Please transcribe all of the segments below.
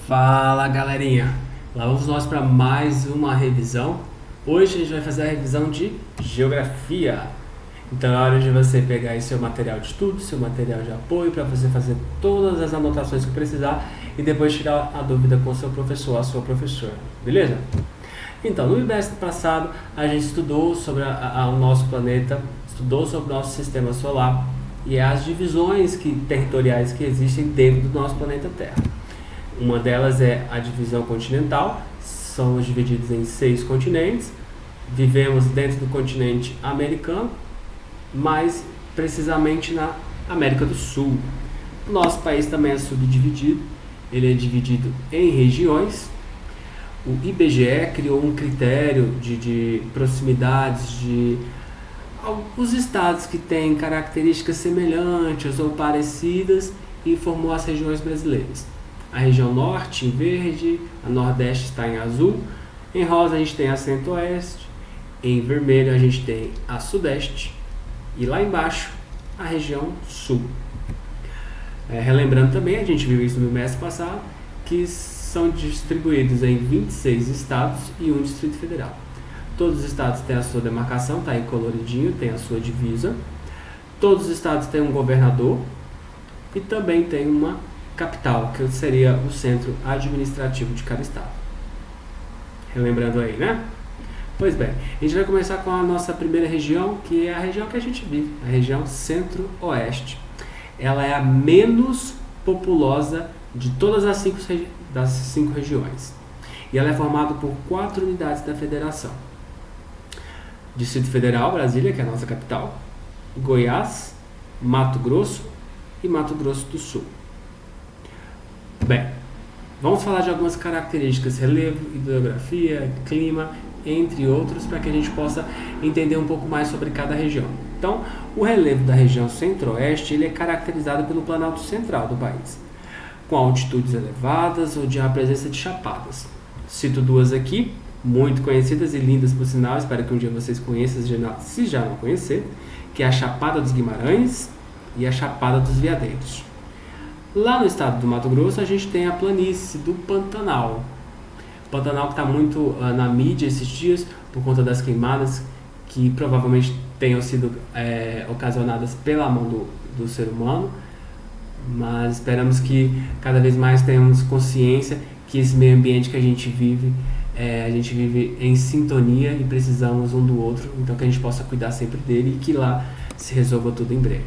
Fala galerinha, lá vamos nós para mais uma revisão. Hoje a gente vai fazer a revisão de Geografia. Então é hora de você pegar aí seu material de estudo, seu material de apoio para você fazer todas as anotações que precisar e depois tirar a dúvida com o seu professor, a sua professora, beleza? Então, no bimestre passado a gente estudou sobre o nosso planeta, estudou sobre o nosso sistema solar e as divisões territoriais que existem dentro do nosso planeta Terra. Uma delas é a divisão continental, somos divididos em 6 continentes, vivemos dentro do continente americano, mais precisamente na América do Sul. O nosso país também é subdividido, ele é dividido em regiões. O IBGE criou um critério de proximidades de alguns estados que têm características semelhantes ou parecidas e formou as regiões brasileiras. A região norte em verde, a nordeste está em azul, em rosa a gente tem a centro-oeste, em vermelho a gente tem a sudeste e lá embaixo a região sul. Relembrando também, a gente viu isso no mês passado, que são distribuídos em 26 estados e um Distrito Federal. Todos os estados têm a sua demarcação, está aí coloridinho, tem a sua divisa. Todos os estados têm um governador e também tem uma capital, que seria o centro administrativo de cada estado. Relembrando aí, né? Pois bem, a gente vai começar com a nossa primeira região, que é a região que a gente vive, a região centro-oeste. Ela é a menos populosa de todas as 5 regiões. E ela é formada por 4 unidades da federação. Distrito Federal, Brasília, que é a nossa capital, Goiás, Mato Grosso e Mato Grosso do Sul. Bem, vamos falar de algumas características, relevo, hidrografia, clima, entre outros, para que a gente possa entender um pouco mais sobre cada região. Então, o relevo da região centro-oeste ele é caracterizado pelo Planalto Central do país, com altitudes elevadas, onde há a presença de chapadas. Cito 2 aqui, muito conhecidas e lindas por sinal, espero que um dia vocês conheçam, se já não conhecer, que é a Chapada dos Guimarães e a Chapada dos Veadeiros. Lá no estado do Mato Grosso, a gente tem a planície do Pantanal. Pantanal que está muito na mídia esses dias, por conta das queimadas, que provavelmente tenham sido ocasionadas pela mão do ser humano. Mas esperamos que cada vez mais tenhamos consciência que esse meio ambiente que a gente vive em sintonia e precisamos um do outro, então que a gente possa cuidar sempre dele e que lá se resolva tudo em breve.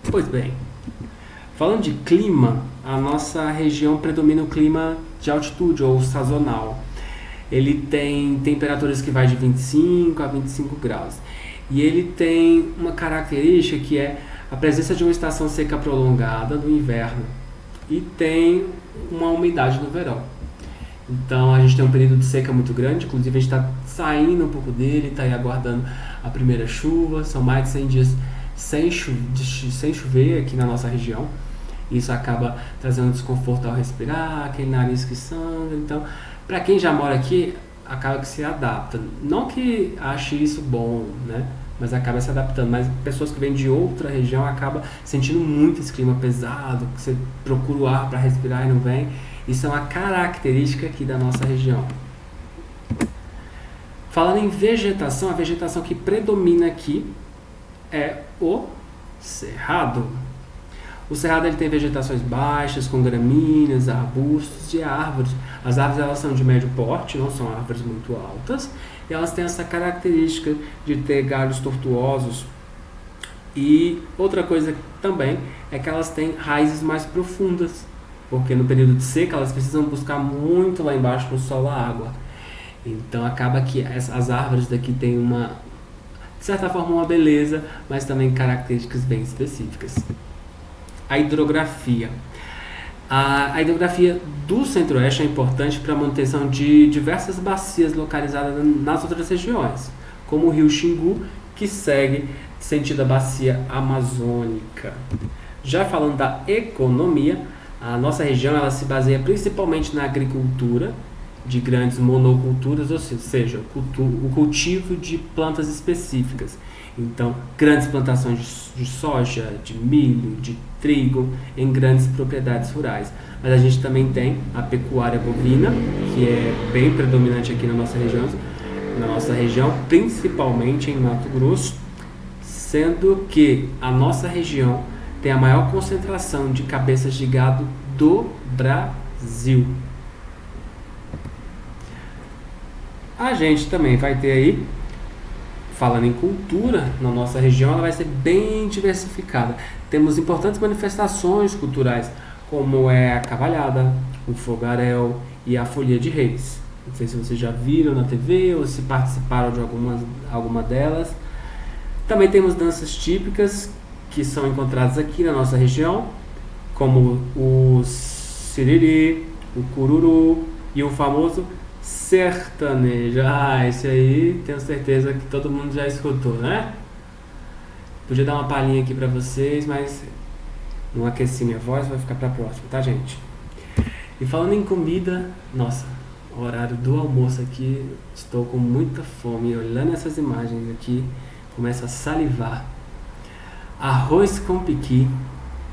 Pois bem, falando de clima, a nossa região predomina o clima de altitude ou sazonal. Ele tem temperaturas que vai de 25 a 25 graus. E ele tem uma característica que é a presença de uma estação seca prolongada no inverno e tem uma umidade no verão. Então a gente tem um período de seca muito grande, inclusive a gente está saindo um pouco dele, está aí aguardando a primeira chuva, são mais de 100 dias sem chover aqui na nossa região. Isso acaba trazendo desconforto ao respirar, aquele nariz que sangra. Então, para quem já mora aqui, acaba que se adapta. Não que ache isso bom, né? Mas acaba se adaptando. Mas pessoas que vêm de outra região acabam sentindo muito esse clima pesado, que você procura o ar para respirar e não vem. Isso é uma característica aqui da nossa região. Falando em vegetação, a vegetação que predomina aqui é o cerrado. O cerrado ele tem vegetações baixas, com gramíneas, arbustos e árvores. As árvores elas são de médio porte, não são árvores muito altas, e elas têm essa característica de ter galhos tortuosos. E outra coisa também é que elas têm raízes mais profundas, porque no período de seca elas precisam buscar muito lá embaixo no solo a água. Então acaba que as árvores daqui têm de certa forma uma beleza, mas também características bem específicas. A hidrografia. A hidrografia do centro-oeste é importante para a manutenção de diversas bacias localizadas nas outras regiões, como o rio Xingu, que segue sentido a bacia amazônica. Já falando da economia, a nossa região ela se baseia principalmente na agricultura de grandes monoculturas, ou seja, o cultivo de plantas específicas. Então, grandes plantações de soja, de milho, de trigo em grandes propriedades rurais. Mas a gente também tem a pecuária bovina, que é bem predominante aqui na nossa região, principalmente em Mato Grosso, sendo que a nossa região tem a maior concentração de cabeças de gado do Brasil. A gente também vai ter aí, falando em cultura, na nossa região ela vai ser bem diversificada. Temos importantes manifestações culturais, como é a cavalhada, o fogaréu e a folia de reis. Não sei se vocês já viram na TV ou se participaram de alguma delas. Também temos danças típicas que são encontradas aqui na nossa região, como o siriri, o cururu e o famoso sertanejo. Esse aí tenho certeza que todo mundo já escutou, né? Podia dar uma palhinha aqui pra vocês, mas não aqueci minha voz, vai ficar pra próxima, tá, gente? E falando em comida, nossa, horário do almoço aqui, estou com muita fome. Olhando essas imagens aqui, começo a salivar. Arroz com piqui,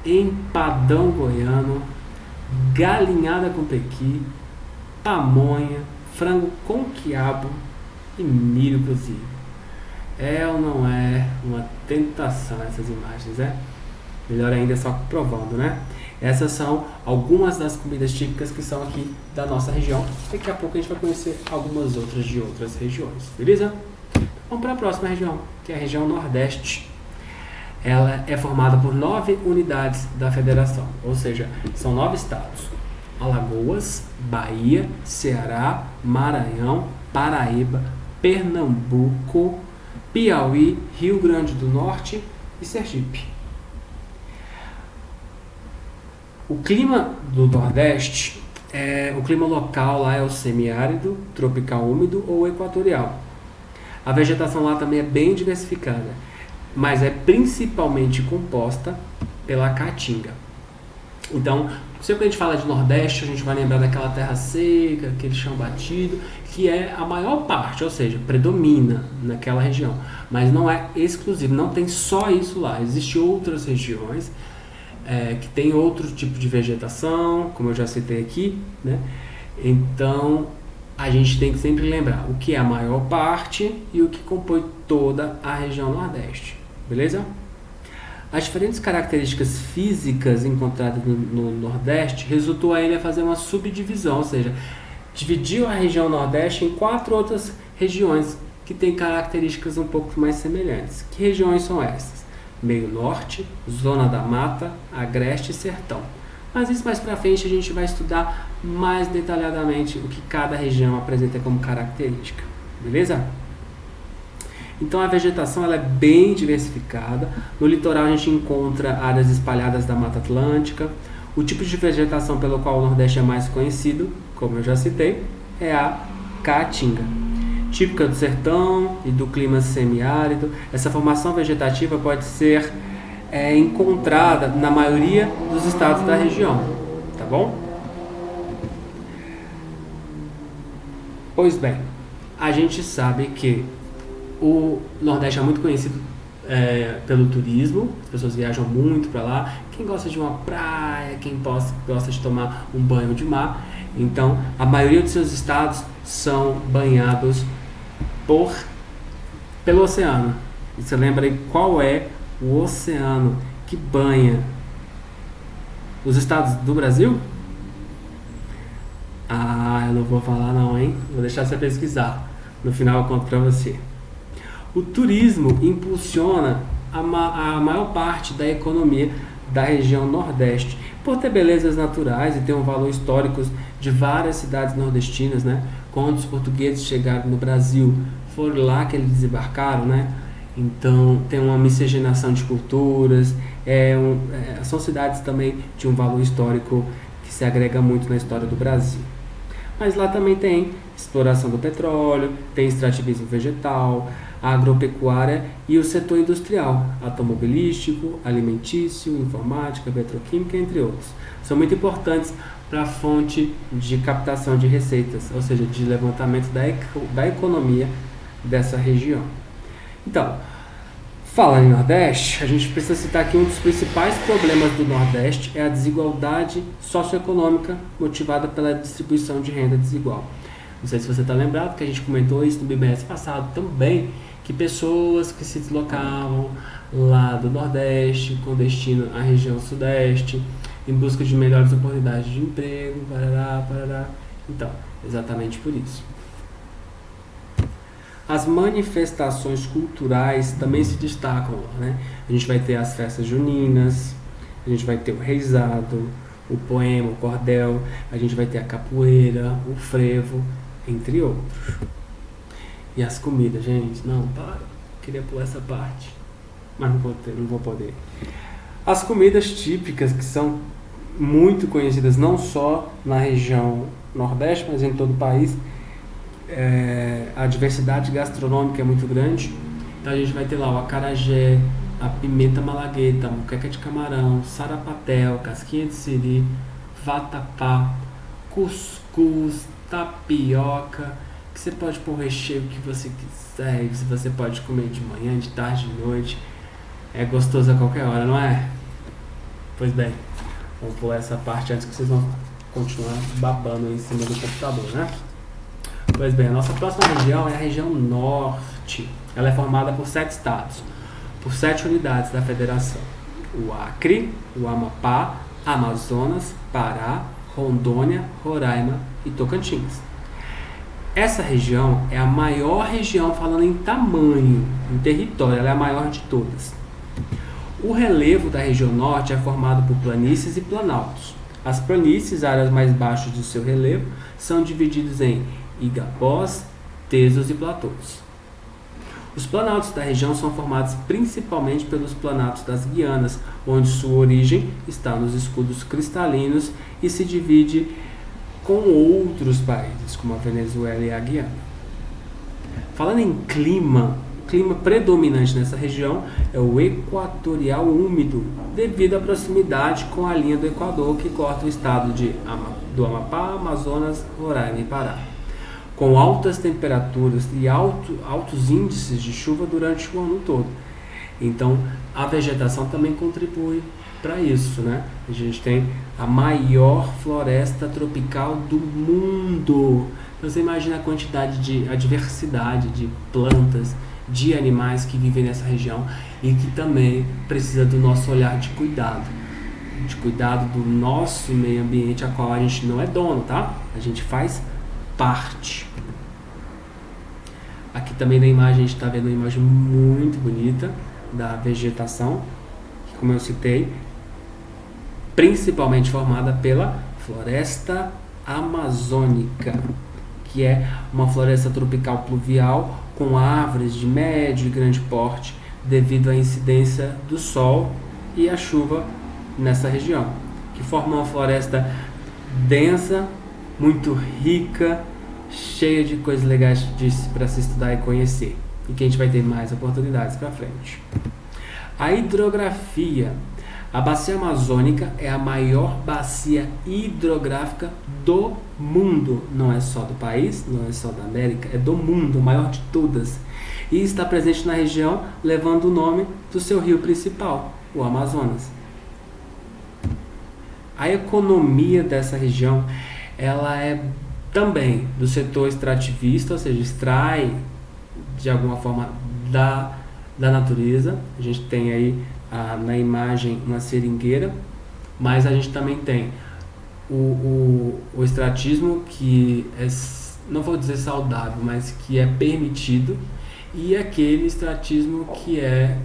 empadão goiano, galinhada com pequi, pamonha, frango com quiabo e milho cozido. É ou não é uma tentação essas imagens, né? Melhor ainda é só provando, né? Essas são algumas das comidas típicas que são aqui da nossa região. Daqui a pouco a gente vai conhecer algumas outras de outras regiões, beleza? Vamos para a próxima região, que é a região Nordeste. Ela é formada por 9 unidades da federação, ou seja, são 9 estados: Alagoas, Bahia, Ceará, Maranhão, Paraíba, Pernambuco, Piauí, Rio Grande do Norte e Sergipe. O clima do Nordeste, o clima local lá é o semiárido, tropical úmido ou equatorial. A vegetação lá também é bem diversificada, mas é principalmente composta pela caatinga. Então, sempre que a gente fala de Nordeste, a gente vai lembrar daquela terra seca, aquele chão batido, que é a maior parte, ou seja, predomina naquela região. Mas não é exclusivo, não tem só isso lá. Existem outras regiões que tem outro tipo de vegetação, como eu já citei aqui, né? Então, a gente tem que sempre lembrar o que é a maior parte e o que compõe toda a região Nordeste, beleza? As diferentes características físicas encontradas no Nordeste resultou a ele a fazer uma subdivisão, ou seja, dividiu a região Nordeste em 4 outras regiões que têm características um pouco mais semelhantes. Que regiões são essas? Meio Norte, Zona da Mata, Agreste e Sertão. Mas isso mais pra frente a gente vai estudar mais detalhadamente o que cada região apresenta como característica, beleza? Então a vegetação ela é bem diversificada. No litoral a gente encontra áreas espalhadas da Mata Atlântica. O tipo de vegetação pelo qual o Nordeste é mais conhecido, como eu já citei, é a caatinga. Típica do sertão e do clima semiárido, essa formação vegetativa pode ser encontrada na maioria dos estados da região, tá bom? Pois bem, a gente sabe que o Nordeste é muito conhecido pelo turismo, as pessoas viajam muito para lá. Quem gosta de uma praia, quem gosta de tomar um banho de mar. Então, a maioria dos seus estados são banhados pelo oceano. E você lembra aí qual é o oceano que banha os estados do Brasil? Eu não vou falar não, hein? Vou deixar você pesquisar. No final eu conto para você. O turismo impulsiona a maior parte da economia da região Nordeste, por ter belezas naturais e ter um valor histórico de várias cidades nordestinas, né? Quando os portugueses chegaram no Brasil, foram lá que eles desembarcaram, né? Então tem uma miscigenação de culturas, são cidades também de um valor histórico que se agrega muito na história do Brasil. Mas lá também tem exploração do petróleo, tem extrativismo vegetal, a agropecuária e o setor industrial, automobilístico, alimentício, informática, petroquímica, entre outros. São muito importantes para a fonte de captação de receitas, ou seja, de levantamento da economia dessa região. Então, falando em Nordeste, a gente precisa citar que um dos principais problemas do Nordeste é a desigualdade socioeconômica motivada pela distribuição de renda desigual. Não sei se você está lembrado que a gente comentou isso no BMS passado também, que pessoas que se deslocavam lá do Nordeste com destino à região Sudeste em busca de melhores oportunidades de emprego, parará. Então, exatamente por isso. As manifestações culturais também se destacam, né? A gente vai ter as festas juninas, a gente vai ter o reizado, o poema, o cordel, a gente vai ter a capoeira, o frevo, entre outros. E as comidas, gente, não, queria pular essa parte, mas não vou poder. As comidas típicas que são muito conhecidas não só na região Nordeste, mas em todo o país, a diversidade gastronômica é muito grande. Então a gente vai ter lá o acarajé, a pimenta malagueta, a moqueca de camarão, sarapatel, casquinha de siri, vatapá, cuscuz, tapioca, que você pode pôr o recheio que você quiser, que você pode comer de manhã, de tarde, de noite. É gostoso a qualquer hora, não é? Pois bem, vamos pular essa parte antes que vocês vão continuar babando em cima do computador, né? Pois bem, a nossa próxima região é a região Norte. Ela é formada por 7 estados, por 7 unidades da federação: o Acre, o Amapá, Amazonas, Pará, Rondônia, Roraima e Tocantins. Essa região é a maior região falando em tamanho, em território, ela é a maior de todas. O relevo da região Norte é formado por planícies e planaltos. As planícies, áreas mais baixas do seu relevo, são divididas em igapós, tesos e platôs. Os planaltos da região são formados principalmente pelos planaltos das Guianas, onde sua origem está nos escudos cristalinos e se divide com outros países, como a Venezuela e a Guiana. Falando em clima, o clima predominante nessa região é o equatorial úmido, devido à proximidade com a linha do Equador que corta o estado do Amapá, Amazonas, Roraima e Pará, com altas temperaturas e altos índices de chuva durante o ano todo. Então, a vegetação também contribui para isso, né? A gente tem a maior floresta tropical do mundo. Então, você imagina a diversidade de plantas, de animais que vivem nessa região e que também precisa do nosso olhar de cuidado do nosso meio ambiente, a qual a gente não é dono, tá? A gente faz parte. Aqui também na imagem a gente está vendo uma imagem muito bonita da vegetação, que, como eu citei, principalmente formada pela floresta amazônica, que é uma floresta tropical pluvial com árvores de médio e grande porte devido à incidência do sol e a chuva nessa região, que forma uma floresta densa, muito rica, cheia de coisas legais para se estudar e conhecer, e que a gente vai ter mais oportunidades para frente. A hidrografia. A bacia amazônica é a maior bacia hidrográfica do mundo. Não é só do país, não é só da América, é do mundo, a maior de todas. E está presente na região, levando o nome do seu rio principal, o Amazonas. A economia dessa região, ela é também do setor extrativista, ou seja, extrai de alguma forma da natureza. A gente tem aí na imagem uma seringueira, mas a gente também tem o extratismo, que é, não vou dizer saudável, mas que é permitido, e aquele extratismo que é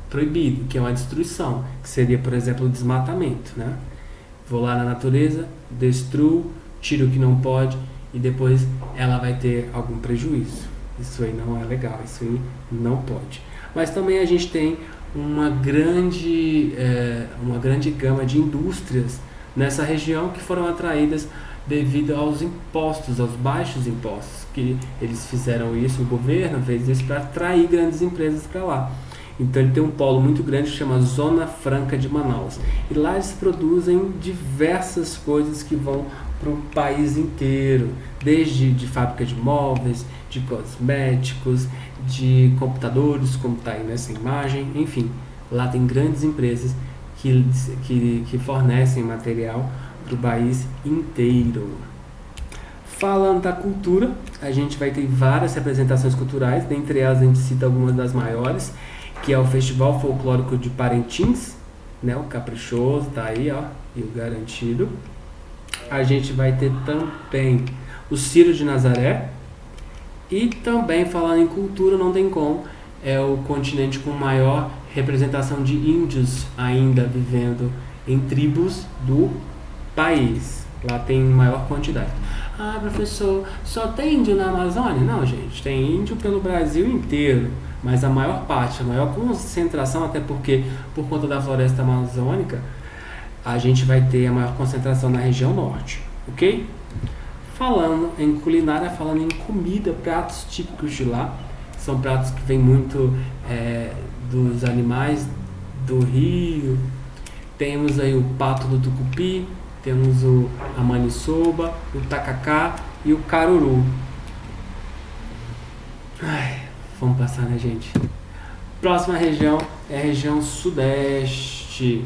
proibido, que é uma destruição, que seria, por exemplo, o desmatamento, né? Vou lá na natureza, destruo, tiro o que não pode e depois ela vai ter algum prejuízo. Isso aí não é legal, isso aí não pode. Mas também a gente tem uma grande gama de indústrias nessa região que foram atraídas devido aos impostos, aos baixos impostos, que eles fizeram isso, o governo fez isso para atrair grandes empresas para lá. Então ele tem um polo muito grande que chama Zona Franca de Manaus. E lá eles produzem diversas coisas que vão para o país inteiro, desde de fábrica de móveis, de cosméticos, de computadores, como está aí nessa imagem, enfim, lá tem grandes empresas que fornecem material para o país inteiro. Falando da cultura, a gente vai ter várias representações culturais, dentre elas a gente cita algumas das maiores, que é o Festival Folclórico de Parintins, né, o Caprichoso, tá aí, ó, e o Garantido. A gente vai ter também o Círio de Nazaré, e também, falando em cultura, não tem como, é o continente com maior representação de índios ainda vivendo em tribos do país. Lá tem maior quantidade. Ah, professor, só tem índio na Amazônia? Não, gente, tem índio pelo Brasil inteiro, mas a maior parte, a maior concentração, até porque por conta da floresta amazônica, a gente vai ter a maior concentração na região norte, ok? Falando em culinária, falando em comida, pratos típicos de lá, são pratos que vêm muito dos animais do rio. Temos aí o pato do tucupi, temos a maniçoba, o tacacá e o caruru. Ai, vamos passar, né, gente? Próxima região é a região sudeste.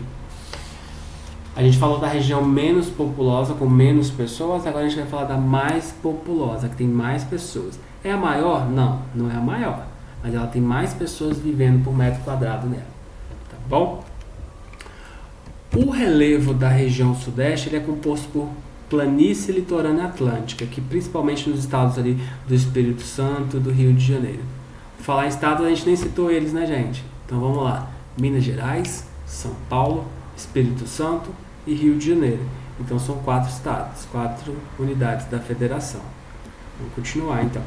A gente falou da região menos populosa, com menos pessoas, agora a gente vai falar da mais populosa, que tem mais pessoas. É a maior? Não, não é a maior, mas ela tem mais pessoas vivendo por metro quadrado nela, tá bom? O relevo da região sudeste ele é composto por planície litorânea atlântica, que principalmente nos estados ali do Espírito Santo e do Rio de Janeiro. Falar em estados, a gente nem citou eles, né, gente? Então vamos lá: Minas Gerais, São Paulo, Espírito Santo e Rio de Janeiro. Então são 4 estados, 4 unidades da federação. Vamos continuar então.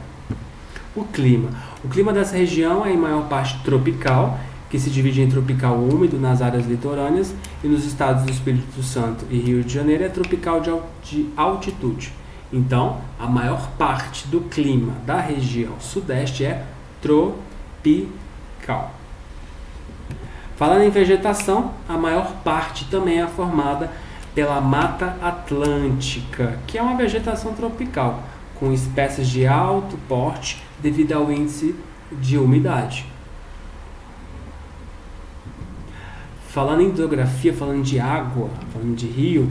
O clima dessa região é em maior parte tropical, que se divide em tropical úmido nas áreas litorâneas, e nos estados do Espírito Santo e Rio de Janeiro é tropical de altitude. Então, a maior parte do clima da região sudeste é tropical. Falando em vegetação, a maior parte também é formada pela Mata Atlântica, que é uma vegetação tropical, com espécies de alto porte devido ao índice de umidade. Falando em hidrografia, falando de água, falando de rio,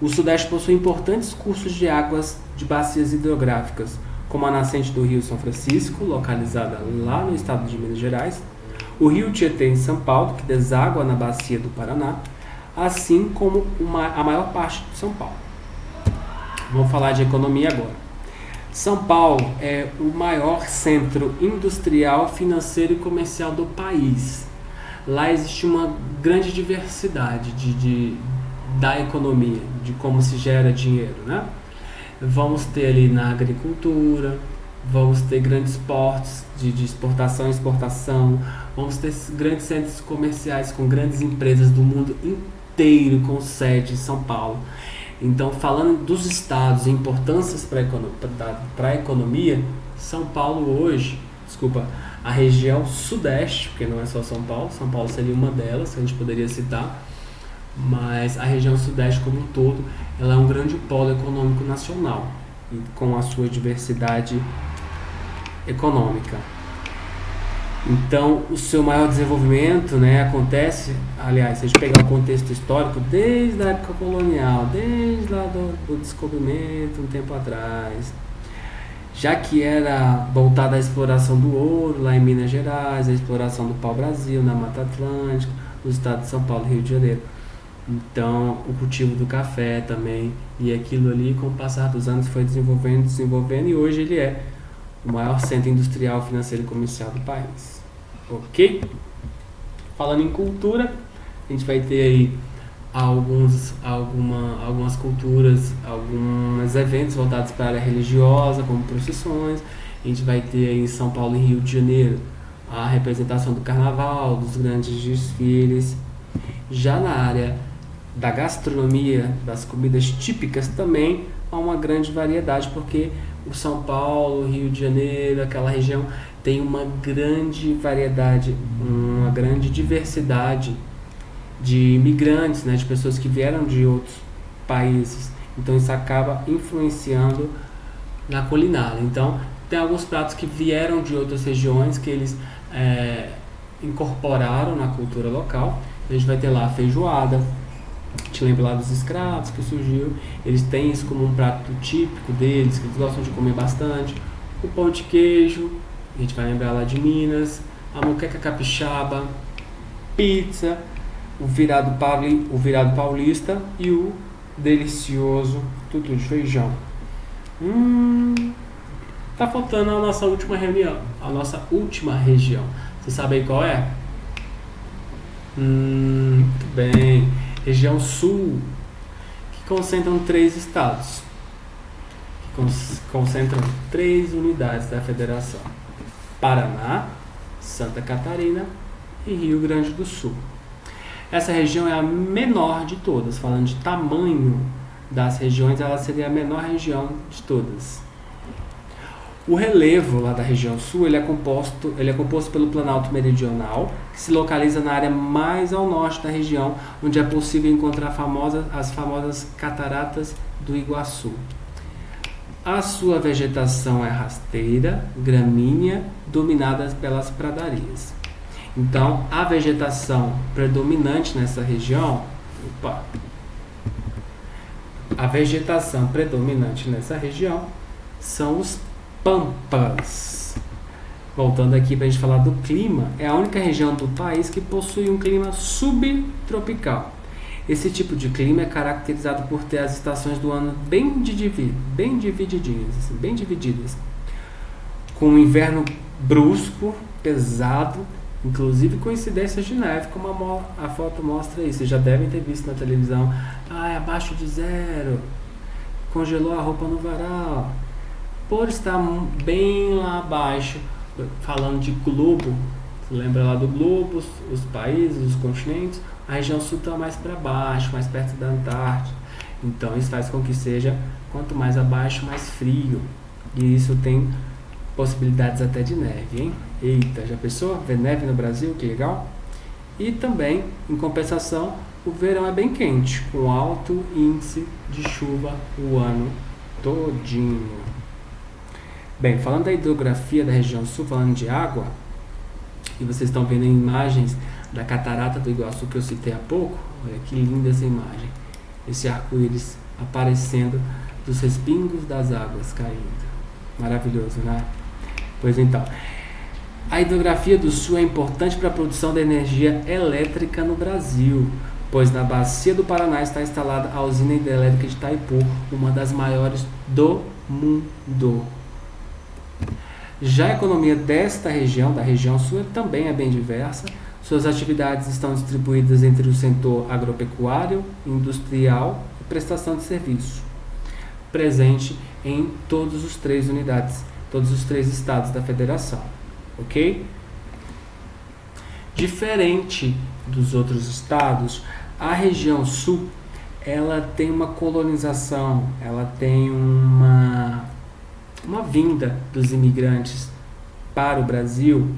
o Sudeste possui importantes cursos de águas de bacias hidrográficas, como a nascente do Rio São Francisco, localizada lá no estado de Minas Gerais, o Rio Tietê em São Paulo, que deságua na bacia do Paraná, assim como a maior parte de São Paulo. Vamos falar de economia agora. São Paulo é o maior centro industrial, financeiro e comercial do país. Lá existe uma grande diversidade da economia, de como se gera dinheiro, né? Vamos ter ali na agricultura, vamos ter grandes portos de exportação e exportação, vamos ter grandes centros comerciais com grandes empresas do mundo inteiro com sede em São Paulo. Então, falando dos estados e importâncias para a economia, São Paulo hoje, a região sudeste, porque não é só São Paulo seria uma delas que a gente poderia citar, mas a região sudeste como um todo, ela é um grande polo econômico nacional, e com a sua diversidade econômica. Então, o seu maior desenvolvimento, né, acontece, aliás, se a gente pegar o contexto histórico, desde a época colonial, desde lá do descobrimento, um tempo atrás, já que era voltada à exploração do ouro lá em Minas Gerais, a exploração do pau-brasil na Mata Atlântica, no estado de São Paulo e Rio de Janeiro. Então, o cultivo do café também, e aquilo ali, com o passar dos anos, foi desenvolvendo, e hoje ele é o maior centro industrial, financeiro e comercial do país. Ok? Falando em cultura, a gente vai ter aí algumas culturas, alguns eventos voltados para a área religiosa, como procissões. A gente vai ter aí em São Paulo e Rio de Janeiro a representação do carnaval, dos grandes desfiles. Já na área da gastronomia, das comidas típicas, também há uma grande variedade, porque o São Paulo, Rio de Janeiro, aquela região tem uma grande variedade, uma grande diversidade de imigrantes, né, de pessoas que vieram de outros países. Então isso acaba influenciando na culinária. Então tem alguns pratos que vieram de outras regiões que eles incorporaram na cultura local. A gente vai ter lá a feijoada, te lembra lá dos escravos que surgiu, eles têm isso como um prato típico deles, que eles gostam de comer bastante. O pão de queijo, a gente vai lembrar lá de Minas, a moqueca capixaba, pizza, o virado paulista e o delicioso tutu de feijão. Tá faltando a nossa última região. Você sabe aí qual é? Muito bem. Região Sul, que concentram 3 estados, que concentram 3 unidades da federação: Paraná, Santa Catarina e Rio Grande do Sul. Essa região é a menor de todas. Falando de tamanho das regiões, ela seria a menor região de todas. O relevo lá da região sul ele é composto pelo Planalto Meridional, que se localiza na área mais ao norte da região, onde é possível encontrar as famosas Cataratas do Iguaçu. A sua vegetação é rasteira, gramínea, dominada pelas pradarias. Então, a vegetação predominante nessa região, são os pampas. Voltando aqui para a gente falar do clima, é a única região do país que possui um clima subtropical. Esse tipo de clima é caracterizado por ter as estações do ano bem divididas, com um inverno brusco, pesado, inclusive coincidências de neve, como a foto mostra aí. Vocês já devem ter visto na televisão. É abaixo de 0, congelou a roupa no varal. Por estar bem lá abaixo, falando de globo, você lembra lá do globo, os países, os continentes, a região sul está mais para baixo, mais perto da Antártida. Então isso faz com que seja, quanto mais abaixo, mais frio. E isso tem possibilidades até de neve, hein? Eita, já pensou? Ver neve no Brasil, que legal! E também, em compensação, o verão é bem quente, com alto índice de chuva o ano todinho. Bem, falando da hidrografia da região sul, falando de água, e vocês estão vendo imagens da Catarata do Iguaçu que eu citei há pouco. Olha que linda essa imagem, esse arco-íris aparecendo dos respingos das águas caindo. Maravilhoso, né? Pois então, a hidrografia do sul é importante para a produção de energia elétrica no Brasil, pois na bacia do Paraná está instalada a usina hidrelétrica de Itaipu, uma das maiores do mundo. Já a economia desta região, da região sul, também é bem diversa. Suas atividades estão distribuídas entre o setor agropecuário, industrial e prestação de serviço, presente em todos os 3 estados da federação, ok? Diferente dos outros estados, a região sul, ela tem uma colonização, ela tem uma vinda dos imigrantes para o Brasil,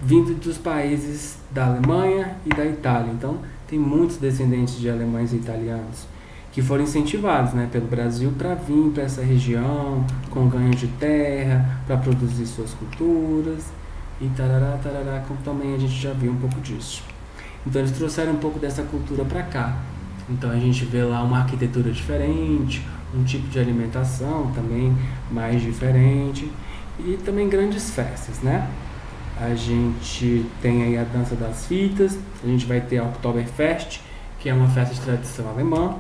vindo dos países da Alemanha e da Itália. Então, tem muitos descendentes de alemães e italianos que foram incentivados, né, pelo Brasil para vir para essa região com ganho de terra, para produzir suas culturas e tarará, como também a gente já viu um pouco disso. Então, eles trouxeram um pouco dessa cultura para cá. Então, a gente vê lá uma arquitetura diferente, um tipo de alimentação também mais diferente e também grandes festas, né? A gente tem aí a dança das fitas, a gente vai ter a Oktoberfest, que é uma festa de tradição alemã,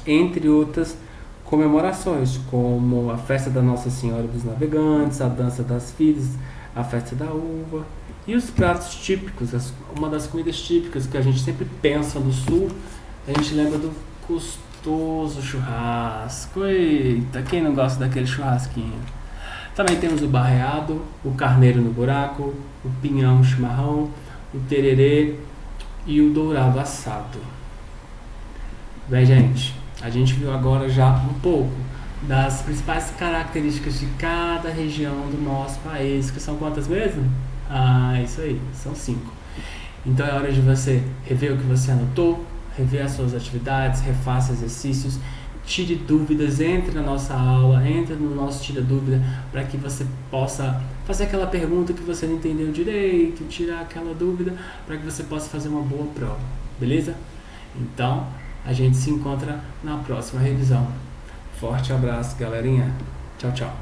entre outras comemorações, como a festa da Nossa Senhora dos Navegantes, a dança das fitas, a festa da uva e os pratos típicos. Uma das comidas típicas que a gente sempre pensa no sul, a gente lembra do gostoso churrasco. Eita, quem não gosta daquele churrasquinho? Também temos o barreado, o carneiro no buraco, o pinhão chimarrão, o tererê e o dourado assado. Bem, gente, a gente viu agora já um pouco das principais características de cada região do nosso país, que são quantas mesmo? Ah, isso aí, são 5. Então é hora de você rever o que você anotou, rever as suas atividades, refaça exercícios, tire dúvidas, entre na nossa aula, entre no nosso Tira Dúvida, para que você possa fazer aquela pergunta que você não entendeu direito, tirar aquela dúvida, para que você possa fazer uma boa prova, beleza? Então, a gente se encontra na próxima revisão. Forte abraço, galerinha. Tchau, tchau.